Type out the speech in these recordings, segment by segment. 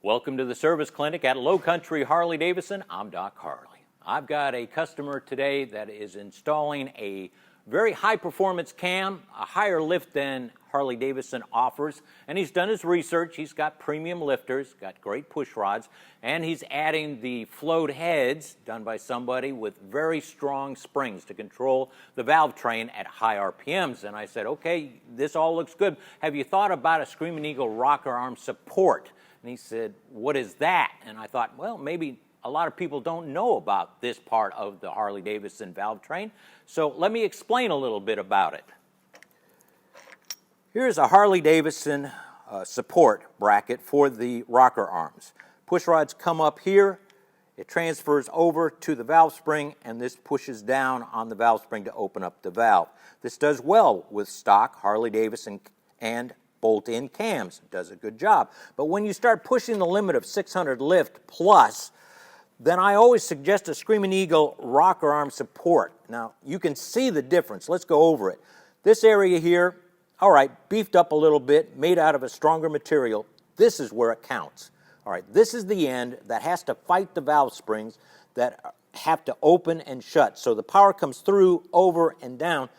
Welcome to the service clinic at Low Country Harley-Davidson. I'm Doc Harley. I've got a customer today that is installing a very high-performance cam, a higher lift than Harley-Davidson offers, and he's done his research. He's got premium lifters, got great push rods, and he's adding the float heads done by somebody with very strong springs to control the valve train at high RPMs. And I said, okay, this all looks good. Have you thought about a Screamin' Eagle rocker arm support? And he said, what is that? And I thought, well, maybe a lot of people don't know about this part of the Harley-Davidson valve train. So let me explain a little bit about it. Here's a Harley-Davidson support bracket for the rocker arms. Push rods come up here, it transfers over to the valve spring, and this pushes down on the valve spring to open up the valve. This does well with stock Harley-Davidson and bolt-in cams. It does a good job. But when you start pushing the limit of 600 lift plus, then I always suggest a Screamin' Eagle rocker arm support. Now, you can see the difference. Let's go over it. This area here, all right, beefed up a little bit, made out of a stronger material. This is where it counts. All right, this is the end that has to fight the valve springs that have to open and shut. So the power comes through, over, and down.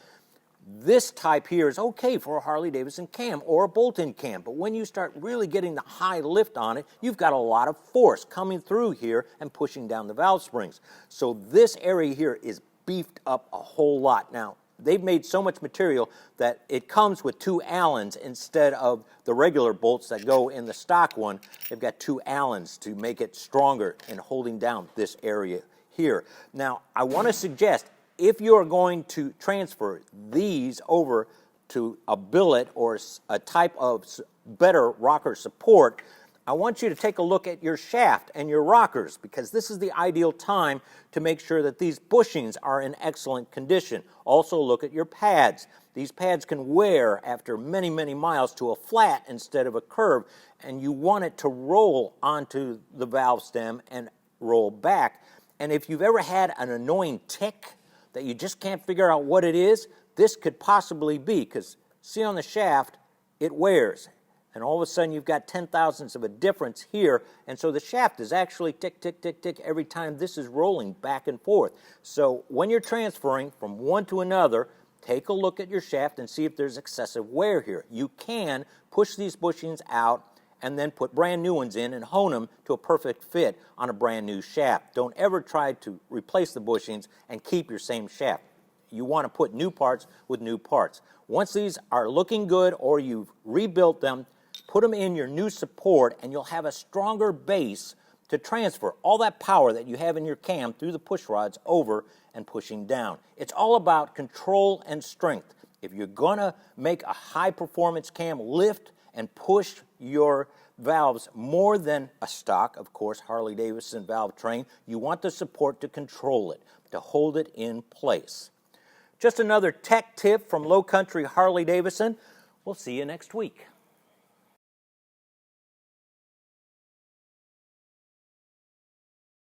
This type here is okay for a Harley-Davidson cam or a bolt-in cam, but when you start really getting the high lift on it, you've got a lot of force coming through here and pushing down the valve springs. So this area here is beefed up a whole lot. Now, they've made so much material that it comes with 2 Allens instead of the regular bolts that go in the stock one. They've got 2 Allens to make it stronger in holding down this area here. Now, I want to suggest, if you're going to transfer these over to a billet or a type of better rocker support, I want you to take a look at your shaft and your rockers, because this is the ideal time to make sure that these bushings are in excellent condition. Also look at your pads. These pads can wear after many, many miles to a flat instead of a curve, and you want it to roll onto the valve stem and roll back. And if you've ever had an annoying tick that you just can't figure out what it is, this could possibly be, because see on the shaft, it wears. And all of a sudden you've got 10,000ths of a difference here, and so the shaft is actually tick, tick, tick, tick every time this is rolling back and forth. So when you're transferring from one to another, take a look at your shaft and see if there's excessive wear here. You can push these bushings out and then put brand new ones in and hone them to a perfect fit on a brand new shaft. Don't ever try to replace the bushings and keep your same shaft. You want to put new parts with new parts. Once these are looking good or you've rebuilt them, put them in your new support and you'll have a stronger base to transfer all that power that you have in your cam through the push rods over and pushing down. It's all about control and strength. If you're going to make a high-performance cam lift and push your valves more than a stock, of course, Harley-Davidson valve train, you want the support to control it, to hold it in place. Just another tech tip from Low Country Harley-Davidson. We'll see you next week.